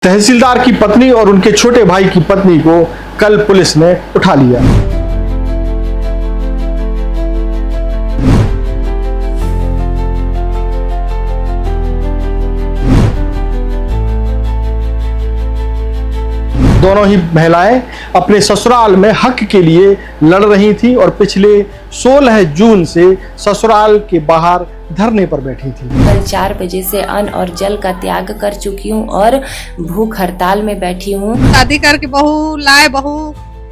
तहसीलदार की पत्नी और उनके छोटे भाई की पत्नी को कल पुलिस ने उठा लिया। दोनों ही महिलाएं अपने ससुराल में हक के लिए लड़ रही थी और पिछले 16 जून से ससुराल के बाहर धरने पर बैठी थी। कल 4 बजे से अन्न और जल का त्याग कर चुकी हूँ और भूख हड़ताल में बैठी हूँ। शादी करके बहू लाए, बहू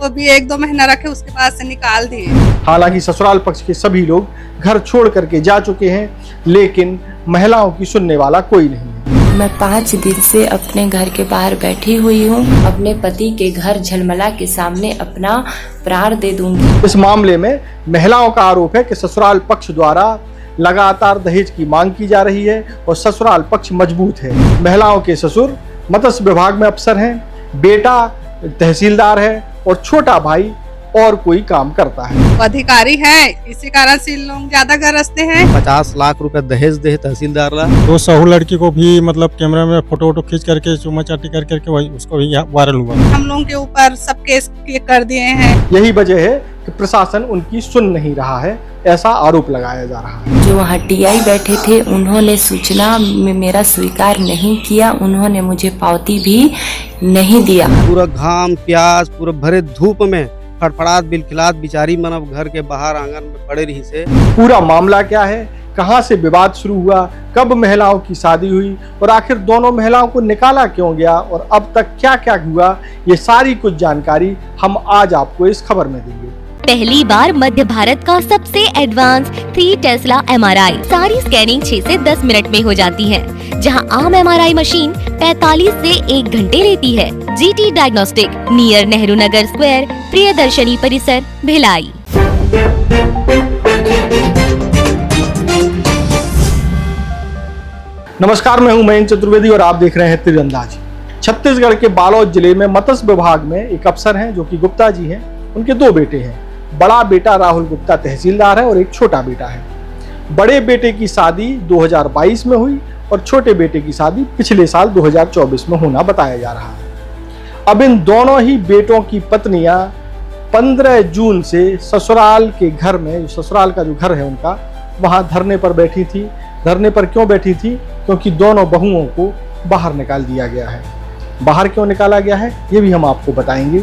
को भी 1-2 महीना रखे, उसके बाद से निकाल दिए। हालांकि ससुराल पक्ष के सभी लोग घर छोड़ करके जा चुके हैं, लेकिन महिलाओं की सुनने वाला कोई नहीं है। मैं 5 दिन से अपने घर के बाहर बैठी हुई हूँ। अपने पति के घर झलमला के सामने अपना प्राण दे दूंगी। इस मामले में महिलाओं का आरोप है कि ससुराल पक्ष द्वारा लगातार दहेज की मांग की जा रही है और ससुराल पक्ष मजबूत है। महिलाओं के ससुर मत्स्य विभाग में अफसर हैं, बेटा तहसीलदार है और छोटा भाई और कोई काम करता है। अधिकारी है, इसी कारण से लोग ज्यादा गरजते हैं। 50 लाख रुपए दहेज दे तहसीलदार ला। तो सहू लड़की को भी मतलब कैमरा में फोटो खींच करके चुम्मा चाटी कर करके वही उसको भी वायरल हुआ। हम लोगों के ऊपर सब केस कर दिए हैं। यही वजह है कि प्रशासन उनकी सुन नहीं रहा है, ऐसा आरोप लगाया जा रहा है। जो वहाँ टीआई बैठे थे उन्होंने सूचना में मेरा स्वीकार नहीं किया। उन्होंने मुझे पावती भी नहीं दिया। पूरा घाम प्यास पूरा भरे धूप में फड़फड़ात बिलखिलात बिचारी मनब घर के बाहर आंगन में पड़े रही से। पूरा मामला क्या है, कहां से विवाद शुरू हुआ, कब महिलाओं की शादी हुई और आखिर दोनों महिलाओं को निकाला क्यों गया और अब तक क्या क्या हुआ, ये सारी कुछ जानकारी हम आज आपको इस खबर में देंगे। पहली बार मध्य भारत का सबसे एडवांस 3 टेस्ला MRI। सारी स्कैनिंग 6 से 10 मिनट में हो जाती है, जहां आम MRI मशीन 45 से 1 घंटे लेती है। GT diagnostic, near Nehru Nagar square, Priyadarshini परिसर, भिलाई। नमस्कार, मैं हूं मयंक चतुर्वेदी और आप देख रहे हैं तीरंदाजी। छत्तीसगढ़ के बालोद जिले में मत्स्य विभाग में एक अफसर हैं जो कि गुप्ता जी हैं। उनके 2 बेटे हैं। बड़ा बेटा राहुल गुप्ता तहसीलदार है और एक छोटा बेटा है। बड़े बेटे की शादी 2022 में हुई और छोटे बेटे की शादी पिछले साल 2024 में होना बताया जा रहा है। अब इन दोनों ही बेटों की पत्नियां 15 जून से ससुराल के घर में, ससुराल का जो घर है उनका, वहां धरने पर बैठी थी। धरने पर क्यों बैठी थी? क्योंकि दोनों बहुओं को बाहर निकाल दिया गया है। बाहर क्यों निकाला गया है ये भी हम आपको बताएंगे,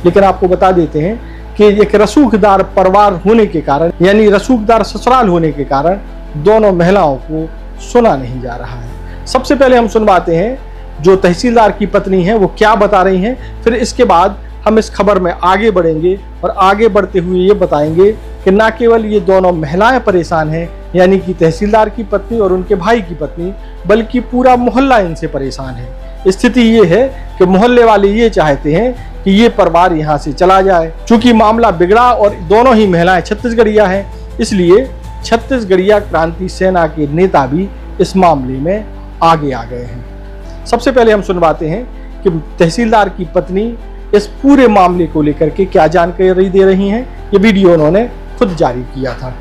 लेकिन आपको बता देते हैं कि एक रसूखदार परिवार होने के कारण, यानी रसूखदार ससुराल होने के कारण दोनों महिलाओं को सुना नहीं जा रहा है। सबसे पहले हम सुनवाते हैं जो तहसीलदार की पत्नी है वो क्या बता रही हैं, फिर इसके बाद हम इस खबर में आगे बढ़ेंगे और आगे बढ़ते हुए ये बताएंगे कि न केवल ये दोनों महिलाएं परेशान हैं, यानी कि तहसीलदार की पत्नी और उनके भाई की पत्नी, बल्कि पूरा मोहल्ला इनसे परेशान है। स्थिति ये है कि मोहल्ले वाले ये चाहते हैं कि ये परिवार यहाँ से चला जाए। चूंकि मामला बिगड़ा और दोनों ही महिलाएं छत्तीसगढ़िया हैं, इसलिए छत्तीसगढ़िया क्रांति सेना के नेता भी इस मामले में आगे आ गए हैं। सबसे पहले हम सुनवाते हैं कि तहसीलदार की पत्नी इस पूरे मामले को लेकर के क्या जानकारी दे रही हैं। ये वीडियो उन्होंने खुद जारी किया था।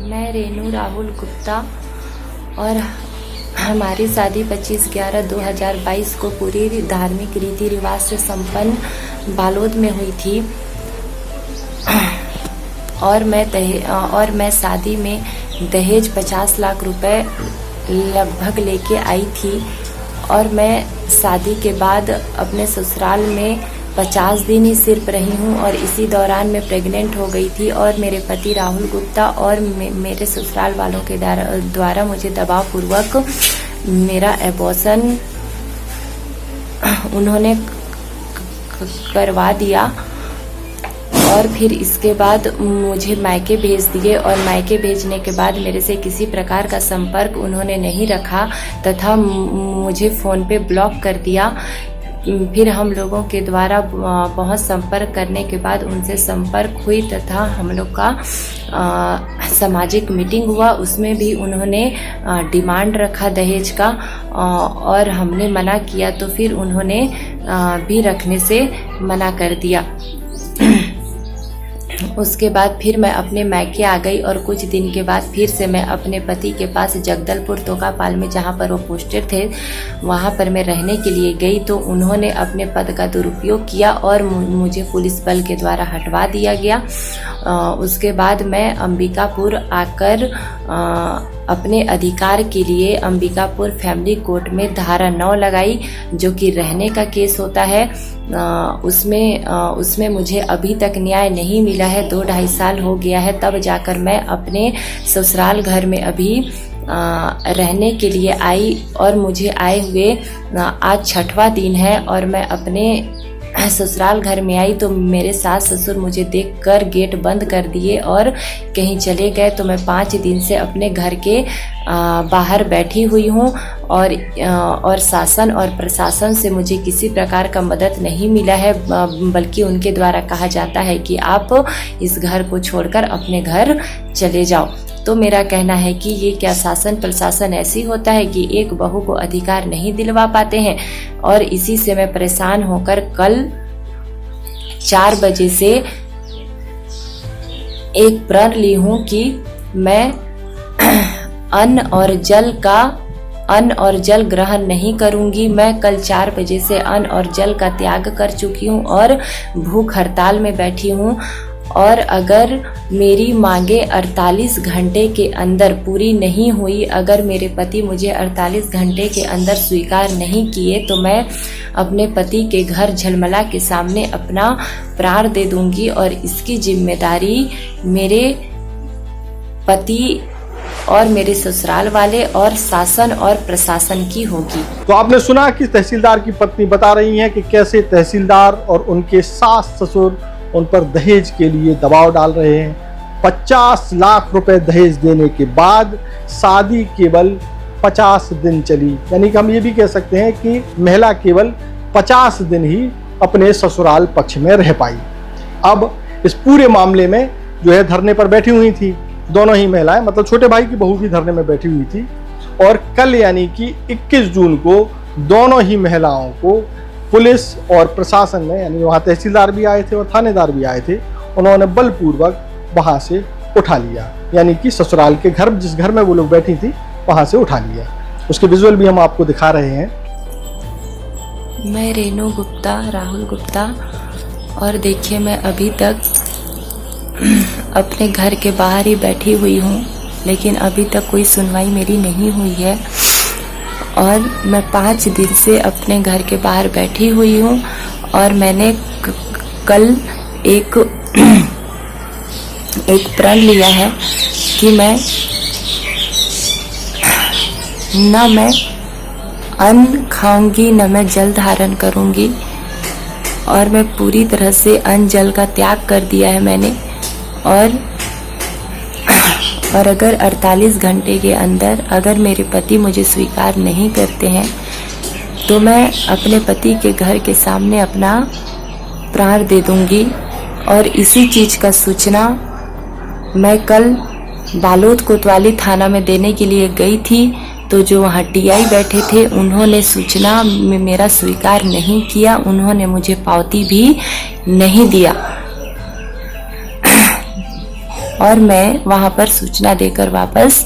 मैं रेनू राहुल गुप्ता और हमारी शादी 25/11/2022 को पूरी धार्मिक रीति रिवाज से संपन्न बालोद में हुई थी और मैं शादी में दहेज 50 लाख रुपए लगभग लेके आई थी और मैं शादी के बाद अपने ससुराल में 50 दिन ही सिर्फ रही हूँ और इसी दौरान मैं प्रेग्नेंट हो गई थी और मेरे पति राहुल गुप्ता और मेरे ससुराल वालों के द्वारा मुझे दबाव पूर्वक मेरा एबॉर्शन उन्होंने करवा दिया और फिर इसके बाद मुझे मायके भेज दिए और मायके भेजने के बाद मेरे से किसी प्रकार का संपर्क उन्होंने नहीं रखा तथा मुझे फ़ोन पे ब्लॉक कर दिया। फिर हम लोगों के द्वारा बहुत संपर्क करने के बाद उनसे संपर्क हुई तथा हम लोग का सामाजिक मीटिंग हुआ। उसमें भी उन्होंने डिमांड रखा दहेज का और हमने मना किया तो फिर उन्होंने भी रखने से मना कर दिया। उसके बाद फिर मैं अपने मायके आ गई और कुछ दिन के बाद फिर से मैं अपने पति के पास जगदलपुर तोकापाल में, जहाँ पर वो पोस्टेड थे, वहाँ पर मैं रहने के लिए गई। तो उन्होंने अपने पद का दुरुपयोग किया और मुझे पुलिस बल के द्वारा हटवा दिया गया। उसके बाद मैं अंबिकापुर आकर अपने अधिकार के लिए अंबिकापुर फैमिली कोर्ट में धारा 9 लगाई, जो कि रहने का केस होता है। उसमें मुझे अभी तक न्याय नहीं मिला है। 2-2.5 साल हो गया है, तब जाकर मैं अपने ससुराल घर में अभी रहने के लिए आई। और मुझे आए हुए आज 6वां दिन है और मैं अपने ससुराल घर में आई तो मेरे सास ससुर मुझे देखकर गेट बंद कर दिए और कहीं चले गए। तो मैं 5 दिन से अपने घर के बाहर बैठी हुई हूँ और शासन और प्रशासन से मुझे किसी प्रकार का मदद नहीं मिला है, बल्कि उनके द्वारा कहा जाता है कि आप इस घर को छोड़कर अपने घर चले जाओ। तो मेरा कहना है कि ये क्या शासन प्रशासन ऐसी होता है कि एक बहू को अधिकार नहीं दिलवा पाते हैं। और इसी से मैं परेशान होकर कल 4 बजे से एक प्रण ली हूँ कि मैं अन्न और जल ग्रहण नहीं करूंगी। मैं कल 4 बजे से अन्न और जल का त्याग कर चुकी हूँ और भूख हड़ताल में बैठी हूँ। और अगर मेरी मांगे 48 घंटे के अंदर पूरी नहीं हुई, अगर मेरे पति मुझे 48 घंटे के अंदर स्वीकार नहीं किए, तो मैं अपने पति के घर झलमला के सामने अपना प्राण दे दूंगी और इसकी जिम्मेदारी मेरे पति और मेरे ससुराल वाले और शासन और प्रशासन की होगी। तो आपने सुना कि तहसीलदार की पत्नी बता रही हैं कि कैसे तहसीलदार और उनके सास ससुर उन पर दहेज के लिए दबाव डाल रहे हैं। 50 लाख रुपए दहेज देने के बाद शादी केवल 50 दिन चली, यानी कि हम ये भी कह सकते हैं कि महिला केवल 50 दिन ही अपने ससुराल पक्ष में रह पाई। अब इस पूरे मामले में जो है धरने पर बैठी हुई थी दोनों ही महिलाएं, मतलब छोटे भाई की बहू भी धरने में बैठी हुई थी। और कल यानी कि 21 जून को दोनों ही महिलाओं को पुलिस और प्रशासन ने, यानी वहाँ तहसीलदार भी आए थे और थानेदार भी आए थे, उन्होंने बलपूर्वक वहाँ से उठा लिया, यानी कि ससुराल के घर, जिस घर में वो लोग बैठी थी, वहाँ से उठा लिया। उसके विजुअल भी हम आपको दिखा रहे हैं। मैं रेनू गुप्ता, राहुल गुप्ता, और देखिए मैं अभी तक अपने घर के बाहर ही बैठी हुई हूँ, लेकिन अभी तक कोई सुनवाई मेरी नहीं हुई है। और मैं 5 दिन से अपने घर के बाहर बैठी हुई हूँ और मैंने कल एक प्रण लिया है कि मैं अन्न खाऊंगी न मैं जल धारण करूंगी। और मैं पूरी तरह से अन्न जल का त्याग कर दिया है मैंने। और अगर 48 घंटे के अंदर अगर मेरे पति मुझे स्वीकार नहीं करते हैं तो मैं अपने पति के घर के सामने अपना प्राण दे दूंगी। और इसी चीज़ का सूचना मैं कल बालोद कोतवाली थाना में देने के लिए गई थी, तो जो वहाँ टीआई बैठे थे उन्होंने सूचना में मेरा स्वीकार नहीं किया, उन्होंने मुझे पावती भी नहीं दिया। और मैं वहाँ पर सूचना देकर वापस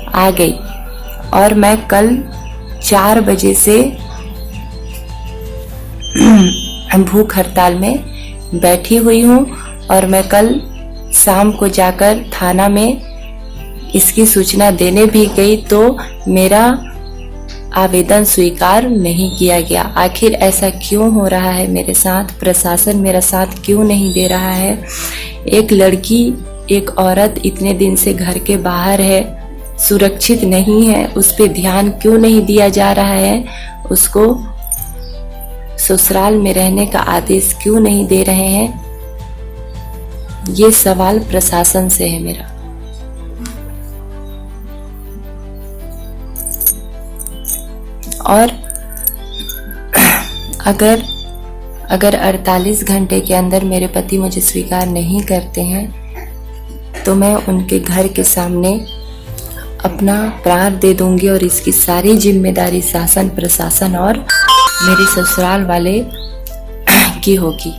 आ गई। और मैं कल 4 बजे से भूख हड़ताल में बैठी हुई हूँ और मैं कल शाम को जाकर थाना में इसकी सूचना देने भी गई, तो मेरा आवेदन स्वीकार नहीं किया गया। आखिर ऐसा क्यों हो रहा है मेरे साथ? प्रशासन मेरा साथ क्यों नहीं दे रहा है? एक लड़की, एक औरत इतने दिन से घर के बाहर है, सुरक्षित नहीं है, उस पे ध्यान क्यों नहीं दिया जा रहा है? उसको ससुराल में रहने का आदेश क्यों नहीं दे रहे हैं? ये सवाल प्रशासन से है मेरा। और अगर 48 घंटे के अंदर मेरे पति मुझे स्वीकार नहीं करते हैं तो मैं उनके घर के सामने अपना प्राण दे दूंगी और इसकी सारी जिम्मेदारी शासन प्रशासन और मेरे ससुराल वाले की होगी।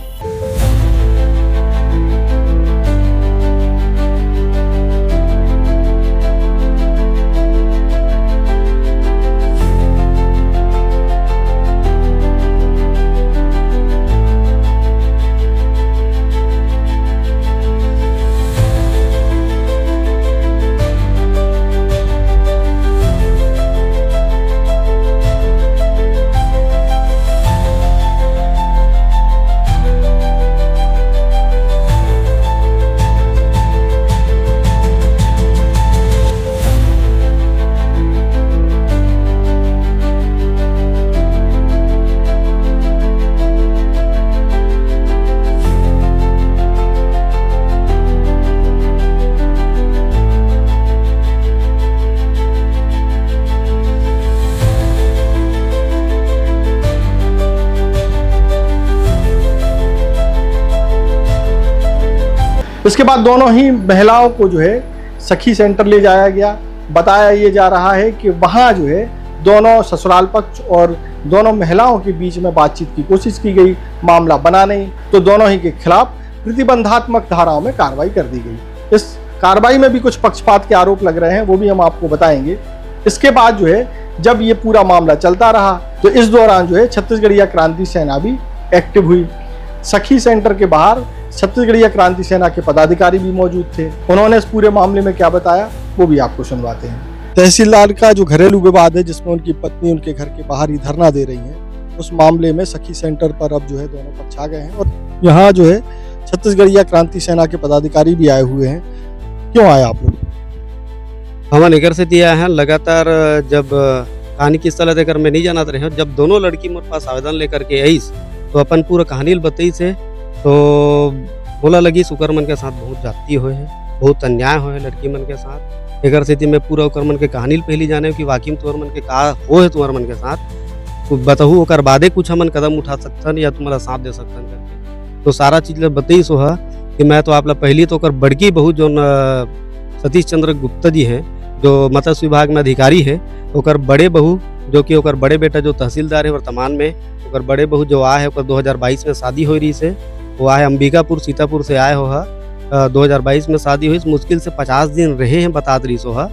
इसके बाद दोनों ही महिलाओं को जो है सखी सेंटर ले जाया गया। बताया ये जा रहा है कि वहाँ जो है दोनों ससुराल पक्ष और दोनों महिलाओं के बीच में बातचीत की कोशिश की गई, मामला बना नहीं, तो दोनों ही के खिलाफ प्रतिबंधात्मक धाराओं में कार्रवाई कर दी गई। इस कार्रवाई में भी कुछ पक्षपात के आरोप लग रहे हैं, वो भी हम आपको बताएंगे। इसके बाद जो है जब ये पूरा मामला चलता रहा तो इस दौरान जो है छत्तीसगढ़ीय क्रांति सेना भी एक्टिव हुई। सखी सेंटर के बाहर छत्तीसगढ़ीय क्रांति सेना के पदाधिकारी भी मौजूद थे। उन्होंने इस पूरे मामले में क्या बताया वो भी आपको सुनवाते हैं। तहसीलदार का जो घरेलू विवाद है जिसमें उनकी पत्नी उनके घर के बाहर ही धरना दे रही है, उस मामले में सखी सेंटर पर अब जो है दोनों पक्ष आ गए हैं और यहाँ जो है छत्तीसगढ़ीय क्रांति सेना के पदाधिकारी भी आए हुए हैं। क्यों आए आप लोग? हम निकर से दिया है लगातार। जब कहानी किस तरह देकर मैं नहीं जानते रहे, जब दोनों लड़की मेरे पास आवेदन लेकर के आई तो अपन पूरा कहानी बताई से तो बोला लगी सुकर मन के साथ बहुत जाती हुए है, बहुत अन्याय हो है लड़की मन के साथ। एक स्थिति में पूरा ओकर मन के कहानी पहली जाने कि वाकई में तुम्हार मन के का हो है तुम्हार मन के साथ, तो बताहू ओकर बादे कुछ हमन कदम उठा सकथन या तुम्हारा साथ दे सकथन करके। तो सारा चीज बताई सो है कि मैं तो आप पहली तो ओकर बड़की बहू जो सतीश चंद्र गुप्ता जी है जो मत्स्य विभाग में अधिकारी है, ओकर बड़े बहू जो कि ओकर बड़े बेटा जो तहसीलदार है वर्तमान में, ओकर बड़े बहू जो आए है ओकर 2022 में शादी हो रही से, वो आए अंबिकापुर सीतापुर से आए हो है। 2022 में शादी हुई, मुश्किल से 50 दिन रहे हैं बता रही सो है।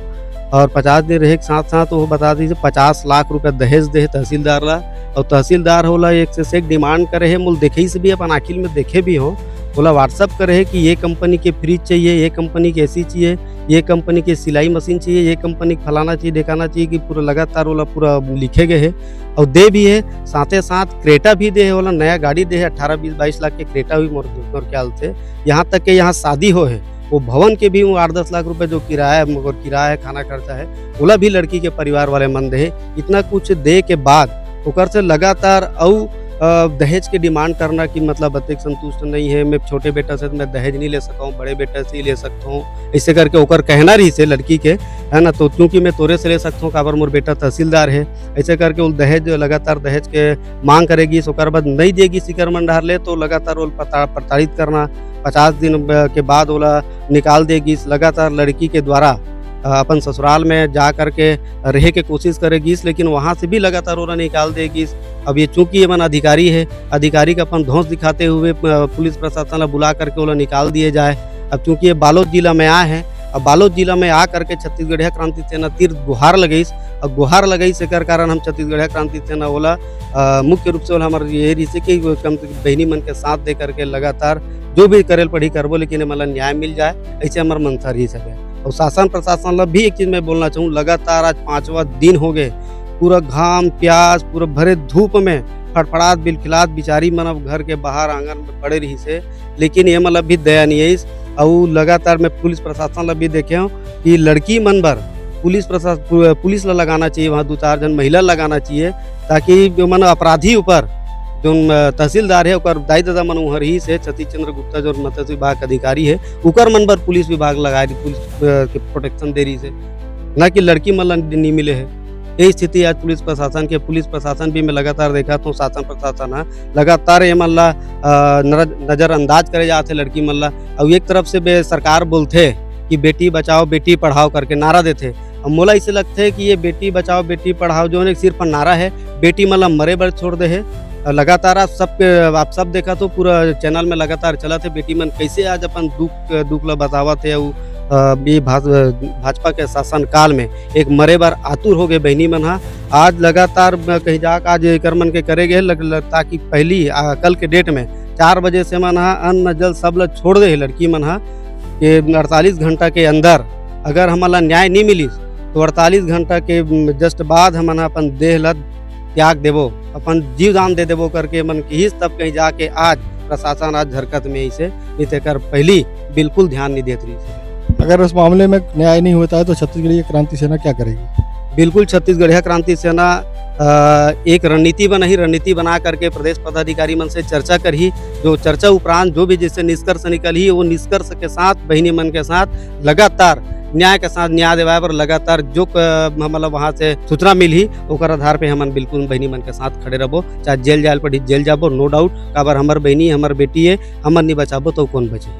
और 50 दिन रहे के साथ साथ वो बता दी 50 लाख रुपया दहेज दे तहसीलदार ला, और तहसीलदार होला एक से एक डिमांड करे है। मूल देखे से भी अपन आखिल में देखे भी हो, बोला व्हाट्सअप करे है कि ये कंपनी के फ्रिज चाहिए, ये कंपनी की एसी चाहिए, ये कंपनी की सिलाई मशीन चाहिए, ये कंपनी की फलाना चाहिए दिखाना चाहिए कि पूरा लगातार वाला पूरा लिखे गए है और दे भी है। साथ ही साथ क्रेटा भी दे है, वाला नया गाड़ी दे है 18-20-22 लाख के क्रेटा हुई मोर ख्याल से। यहाँ तक के यहाँ शादी हो है वो भवन के भी 8-10 लाख रुपए जो किराया मगर किराया खाना खर्चा है बोला भी लड़की के परिवार वाले मन दे। इतना कुछ दे के बाद ओकर से लगातार और दहेज के डिमांड करना कि मतलब अधिक संतुष्ट नहीं है, मैं छोटे बेटा से मैं दहेज नहीं ले सका हूँ, बड़े बेटा से ही ले सकता हूँ, ऐसे करके ओकर कहना रही से लड़की के है ना। तो क्योंकि मैं तोरे से ले सकता हूँ काबर मोर बेटा तहसीलदार है, ऐसे करके वो दहेज लगातार दहेज के मांग करेगी। ओकर बाद नहीं देगी शिकर मंडार ले तो लगातार वो प्रताड़ित करना, 50 दिन के बाद ओला निकाल देगी। लगातार लड़की के द्वारा अपन ससुराल में जा करके रह के कोशिश करेगी, लेकिन वहाँ से भी लगातार ओला निकाल देगी। अब ये चूंकि ये मन अधिकारी है, अधिकारी का अपन धौंस दिखाते हुए पुलिस प्रशासन ला बुला करके ओला निकाल दिए जाए। अब चूंकि ये बालोद जिला में आए हैं, अब बालोद जिला में आ करके छत्तीसगढ़ीय क्रांति सेना तीर गुहार लगई और गुहार लगई से कर कारण हम छत्तीसगढ़ीय क्रांति सेना ओला मुख्य रूप से हमारे ये रही कि बहनी मन के साथ दे करके लगातार जो भी करेल पढ़ी करबो लेकिन मतलब न्याय मिल जाए, ऐसे हमारा मंशा रही सके। और शासन प्रशासन ला भी एक चीज मैं बोलना चाहूँ, लगातार आज 5वां दिन हो गए, पूरा घाम प्यास पूरा भरे धूप में फड़फड़ात बिलखिलात बिचारी मतलब घर के बाहर आंगन में पड़े रही से, लेकिन ये मतलब भी दयनीय है। और लगातार मैं पुलिस प्रशासन ला भी देखे हूँ कि लड़की मन भर पुलिस ला लगाना चाहिए, वहाँ 2-4 जन महिला लगाना चाहिए, ताकि जो मन अपराधी ऊपर जो तहसीलदार है ओकर दाई दादा मन उहर ही से सतीश चंद्र गुप्ता जो मत्स्य विभाग अधिकारी है उकर मन पर पुलिस विभाग लगा रही, पुलिस के प्रोटेक्शन दे रही से, न कि लड़की मन नहीं मिले है। यही स्थिति आज पुलिस प्रशासन भी मैं लगातार देखा तो शासन प्रशासन है लगातार ये मल्ला नज़रअंदाज करे जाते लड़की मल्ला। और एक तरफ से सरकार बोलते कि बेटी बचाओ बेटी पढ़ाओ करके नारा देते, और मोला इसे लगता है कि ये बेटी बचाओ बेटी पढ़ाओ जो है सिर्फ नारा है, बेटी मल्ला मरे बर छोड़ दे है। लगातार आप सब देखा तो पूरा चैनल में लगातार चला थे बेटी मन कैसे आज अपन दुख ला बतावा थे। ये भाजपा के शासन काल में एक मरे बार आतुर हो गए बहनी मन हा। आज लगातार कहीं जाकर आज कर मन के करे गए ताकि पहली कल के डेट में 4 बजे से मन हा अन्न जल सब ला छोड़ दे लड़की मन हा कि 48 घंटा के अंदर अगर हमारा न्याय नहीं मिली तो 48 घंटा के जस्ट बाद हम अपन देह ला त्याग देवो, अपन जीव दान दे देवो करके मन की तब कहीं जाके आज प्रशासन आज हरकत में इसे नहीं कर पहली बिल्कुल ध्यान नहीं देती रही। अगर इस मामले में न्याय नहीं होता है तो छत्तीसगढ़ीय क्रांति सेना क्या करेगी? बिल्कुल छत्तीसगढ़ीय क्रांति सेना एक रणनीति बना करके प्रदेश पदाधिकारी मन से चर्चा करही, जो चर्चा उपरांत जो भी जैसे निष्कर्ष निकल ही वो निष्कर्ष के साथ बहनी मन के साथ लगातार न्याय के साथ न्याय दिवाए पर लगातार जो मतलब वहाँ से सूचना मिली ओकर आधार पे हम बिल्कुल बहनी मन के साथ खड़े रहो, चाहे जेल जाए पड़ी जेल जाबो नो डाउट, काबर हमार बहनी हमार बेटी है, हमर नहीं बचाबो तो कौन बचे।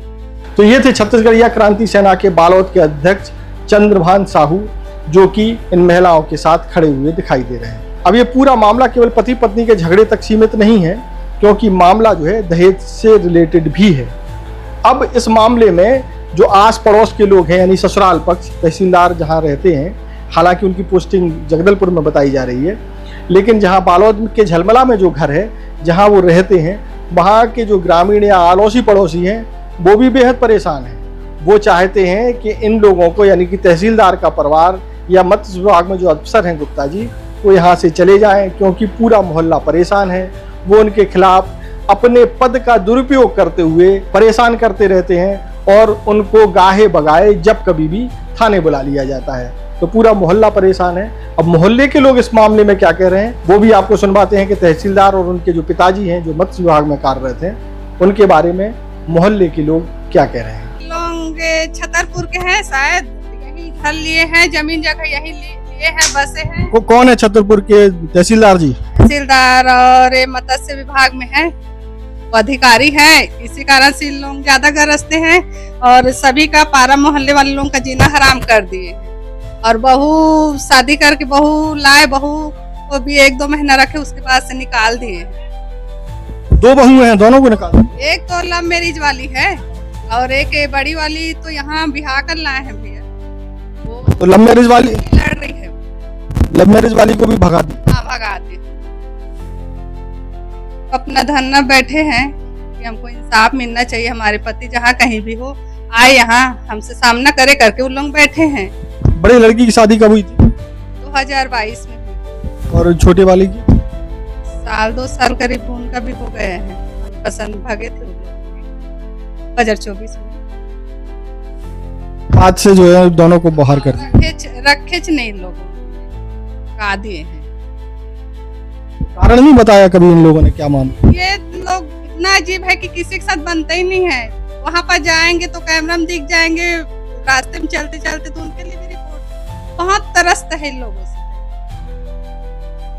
तो ये थे छत्तीसगढ़िया क्रांति सेना के बालोद के अध्यक्ष चंद्रभान साहू, जो कि इन महिलाओं के साथ खड़े हुए दिखाई दे रहे हैं। अब ये पूरा मामला केवल पति पत्नी के झगड़े तक सीमित नहीं है, क्योंकि मामला जो है दहेज से रिलेटेड भी है। अब इस मामले में जो आस पड़ोस के लोग हैं, यानी ससुराल पक्ष, तहसीलदार जहां रहते हैं, हालांकि उनकी पोस्टिंग जगदलपुर में बताई जा रही है, लेकिन जहां बालोद के झलमला में जो घर है जहां वो रहते हैं, वहां के जो ग्रामीण या आड़ोसी पड़ोसी हैं वो भी बेहद परेशान हैं। वो चाहते हैं कि इन लोगों को, यानी कि तहसीलदार का परिवार या मत्स्य विभाग में जो अफसर हैं गुप्ता जी, वो यहाँ से चले जाएं, क्योंकि पूरा मोहल्ला परेशान है। वो उनके खिलाफ अपने पद का दुरुपयोग करते हुए परेशान करते रहते हैं और उनको गाहे बगाए जब कभी भी थाने बुला लिया जाता है। तो पूरा मोहल्ला परेशान है। अब मोहल्ले के लोग इस मामले में क्या कह रहे हैं वो भी आपको सुनवाते हैं कि तहसीलदार और उनके जो पिताजी हैं, जो मत्स्य विभाग में कार्यरत हैं, उनके बारे में मोहल्ले के लोग क्या कह रहे हैं। लोग छतरपुर के हैं, शायद यही घर लिए हैं, जमीन जगह यही लिए हैं, बसे हैं। वो कौन है छतरपुर के तहसीलदार जी? तहसीलदार और मत्स्य विभाग में है, वो अधिकारी हैं, इसी कारण से लोग ज्यादा गरजते हैं और सभी का पारा मोहल्ले वाले लोगों का जीना हराम कर दिए। और बहू शादी करके बहू लाए, बहू को भी 1-2 महीना रखे, उसके बाद से निकाल दिए। 2 बहुएं हैं, दोनों को निकाल। एक तो लव मैरिज वाली है और एक बड़ी वाली तो यहाँ बिहार कर लाए हैं भैया, वो तो लव मैरिज वाली लड़ रही है, लव मैरिज वाली को भी भगा दी। हाँ भगा दी। अपना धरना बैठे हैं कि हमको इंसाफ मिलना चाहिए, हमारे पति जहाँ कहीं भी हो आए यहाँ हमसे सामना करे करके उन लोग बैठे हैं। बड़ी लड़की की शादी कब हुई थी? 2022 में हुई। और छोटे वाली की? 1-2 साल करीब उनका भी हो गए हैं, पसंद भागे थे 2024 में। आज से जो है दोनों को बाहर कर दिया। रखेच नहीं लोगों ने का दिए हैं। कारण नहीं बताया कभी इन लोगों ने, क्या मामला? ये लोग इतना अजीब है कि किसी के साथ बनता ही नहीं है। वहाँ पर जाएंगे तो कैमरा में दिख जाएंगे, रास्ते में चलते चलते तो उनके लिए भी रिपोर्ट। बहुत तरसता है लोगों से।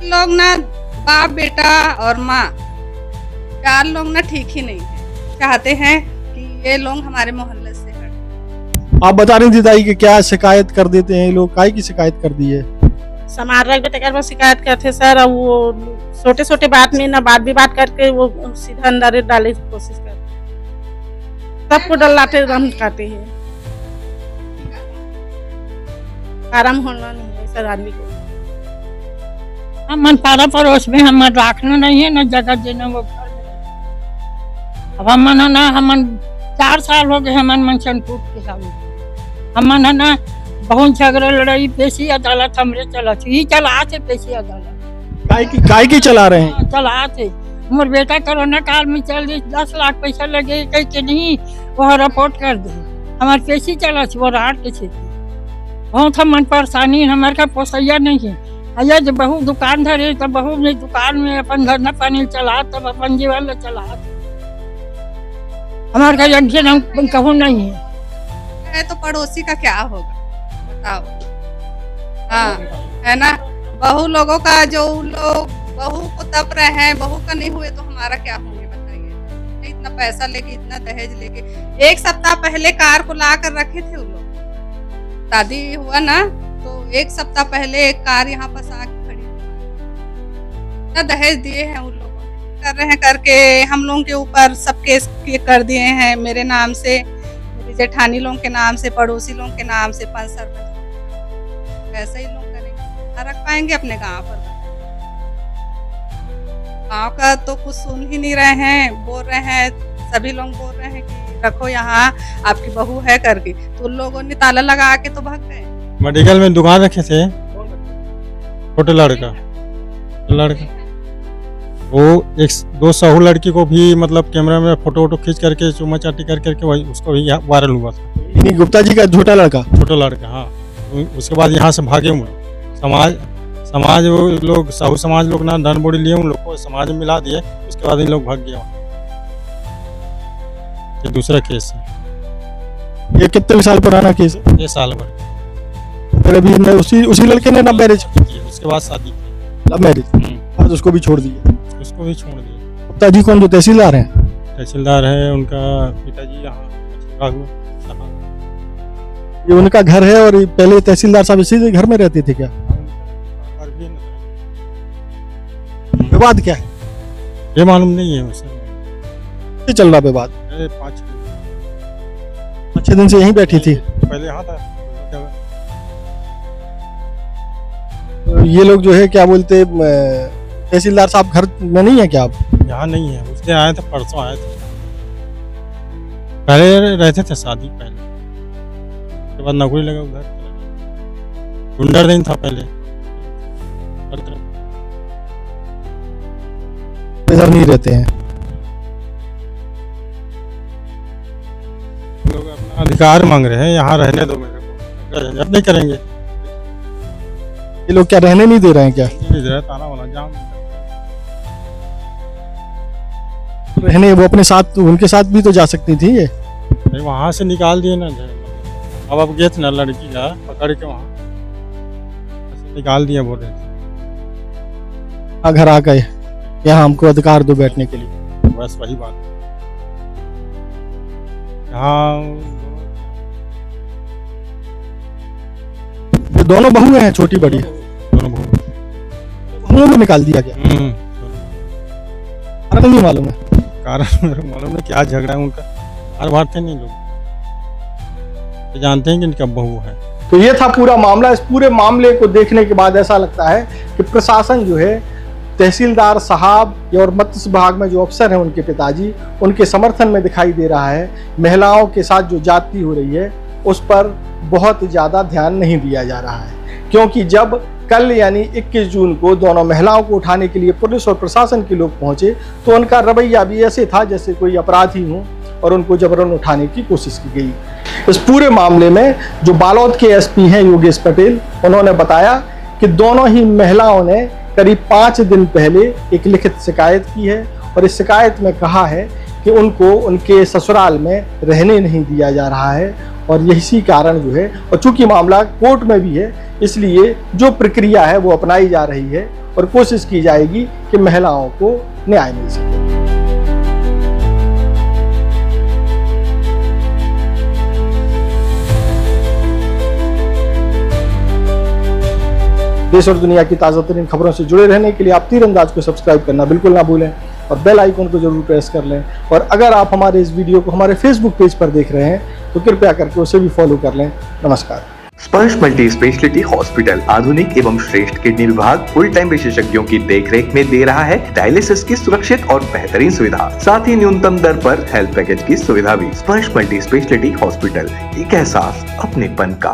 लोग ना बाप बेटा और माँ 4 लोग ना ठीक ही नहीं है, चाहते हैं कि ये लोग हमारे मोहल्ले से हट। आप बता रही थी दाई कि क्या शिकायत कर देते हैं लोग, काहे की शिकायत कर दी है? समाज रख बेटे कर शिकायत करते सर, और वो छोटे छोटे बात में ना बात करके वो सीधा अंदर डालने की कोशिश करते, सबको डलाते हम खाते हैं। आराम होना नहीं है सर आदमी को। हम पारा पड़ोस में हम रखना नहीं है ना जगह देना, वो घर में। अब हम है ना, हम 4 साल हो गए हमन मनसन टूट के हमन है ना, बहुत झगड़ा लड़ाई, पेशी अदालत हमरे चलत ही चला थे। पेशी अदालत काय की चला रहे हैं? चला थे। मोर बेटा कोरोना काल में चल गई, 10 लाख पैसा लगे, कह के नहीं वह रिपोर्ट कर दे। हमारे पेशी चला वो रात के क्षेत्र बहुत हमन परेशानी, हमारे का पोसैया नहीं है। अया जब बहू दुकान धरे तब बहू ने दुकान में अपन धरना पानी चला, तब अपन जीवन चला। हमारे का यज्ञ कहूँ नहीं है तो पड़ोसी का क्या होगा बताओ? हाँ है ना, बहू लोगों का जो लोग बहू को तप रहे हैं, बहू का नहीं हुए तो हमारा क्या होंगे बताइए। इतना पैसा लेके, इतना दहेज लेके, 1 सप्ताह पहले कार को ला कर रखे थे उन लोग। शादी हुआ ना तो 1 सप्ताह पहले एक कार यहाँ पास आके खड़ी, इतना दहेज दिए हैं उन लोगों ने। कर रहे हैं करके हम लोगों के ऊपर सब केस कर दिए हैं, मेरे नाम से, मेरी जेठानी लोगों के नाम से, पड़ोसी लोगों के नाम से, 5 सरपंच। वैसे ही लोग करेंगे, रख पाएंगे अपने गांव पर? गांव का तो कुछ सुन ही नहीं रहे हैं। बोल रहे हैं, सभी लोग बोल रहे हैं कि रखो यहाँ, आपकी बहू है करके, तो उन लोगों ने ताला लगा के तो भाग गए। मेडिकल में दुकान रखे थे, छोटे लड़का वो 1-2 सहू लड़की को भी मतलब कैमरा में फोटो खींच करके चुम्मा चाटी करके वही उसको भी वायरल हुआ था। गुप्ता जी का छोटा लड़का? हाँ। उसके बाद यहाँ से भागे हुए समाज वो लोग, साहू समाज लोग ना डन बोड़ी लिए उन लोग को समाज में मिला दिए। उसके बाद इन लोग भाग गया। ये दूसरा केस है। ये कितने साल पुराना केस है? ये साल भर। फिर अभी उसी लड़के ने लव मैरिज की, उसके बाद शादी की। लव मैरिज, आज उसको भी छोड़ दिया। उसको भी छोड़ दिया। गुप्ता जी कौन, जो तहसीलदार हैं? तहसीलदार है, उनका पिताजी यहाँ पकड़ा हुआ। ये उनका घर है और ये पहले तहसीलदार साहब इसी घर में रहते थे क्या? घर भी नजर विवाद क्या है? ये मालूम नहीं है उसे। ये चल रहा विवाद? 5-6 दिन से यहीं बैठी थी। पहले यहाँ था। तो ये लोग जो है क्या बोलते, तहसीलदार साहब घर में नहीं है क्या? अब यहाँ नहीं है, उसके आए थे, परसों आए थे। पहले रहते थे शादी पहले, उसके बाद नौकरी लगा उधर। गुंडर दिन था पहले, इधर नहीं रहते हैं। लोग अपना अधिकार मांग रहे हैं, यहाँ रहने दो मेरे को, अब नहीं करेंगे। ये लोग क्या रहने नहीं दे रहे हैं क्या? ताला वाला जाम रहने वो अपने साथ, उनके साथ भी तो जा सकती थी ये। वहाँ से निकाल दिए ना। अब गए थे ना लड़की का पकड़ के, वहाँ निकाल दिया, बोल रहे थे घर आ गए, यहाँ हमको अधिकार दो बैठने के लिए। बस वही बात। यहाँ ये दोनों बहुएं हैं, छोटी बड़ी दोनों बहुओं को निकाल दिया गया। कारण नहीं मालूम है। कारण मेरे को मालूम नहीं क्या झगड़ा है उनका। हर बार थे नहीं लोग तो जानते हैं कि इनका बहू है। तो ये था पूरा मामला। इस पूरे मामले को देखने के बाद ऐसा लगता है कि प्रशासन जो है, तहसीलदार साहब और मत्स्य विभाग में जो अफसर हैं उनके पिताजी, उनके समर्थन में दिखाई दे रहा है। महिलाओं के साथ जो जाति हो रही है उस पर बहुत ज़्यादा ध्यान नहीं दिया जा रहा है, क्योंकि जब कल यानी 21 जून को दोनों महिलाओं को उठाने के लिए पुलिस और प्रशासन के लोग पहुंचे तो उनका रवैया भी ऐसे था जैसे कोई अपराधी हो और उनको जबरन उठाने की कोशिश की गई। इस पूरे मामले में जो बालोद के एसपी हैं योगेश पटेल, उन्होंने बताया कि दोनों ही महिलाओं ने करीब 5 दिन पहले एक लिखित शिकायत की है और इस शिकायत में कहा है कि उनको उनके ससुराल में रहने नहीं दिया जा रहा है और इसी कारण जो है, और चूंकि मामला कोर्ट में भी है इसलिए जो प्रक्रिया है वो अपनाई जा रही है और कोशिश की जाएगी कि महिलाओं को न्याय मिल सके। देश और दुनिया की ताज़ा तरीन खबरों से जुड़े रहने के लिए आप तीरंदाज को सब्सक्राइब करना बिल्कुल ना भूलें और बेल आइकन को जरूर प्रेस कर लें। और अगर आप हमारे इस वीडियो को हमारे फेसबुक पेज पर देख रहे हैं तो कृपया करके उसे भी फॉलो कर लें। नमस्कार। स्पर्श मल्टी स्पेशलिटी हॉस्पिटल आधुनिक एवं श्रेष्ठ किडनी विभाग फुल टाइम विशेषज्ञों की देखरेख में दे रहा है डायलिसिस की सुरक्षित और बेहतरीन सुविधा, साथ ही न्यूनतम दर पर हेल्थ पैकेज की सुविधा भी। स्पर्श मल्टी स्पेशलिटी हॉस्पिटल, एक एहसास अपनेपन का।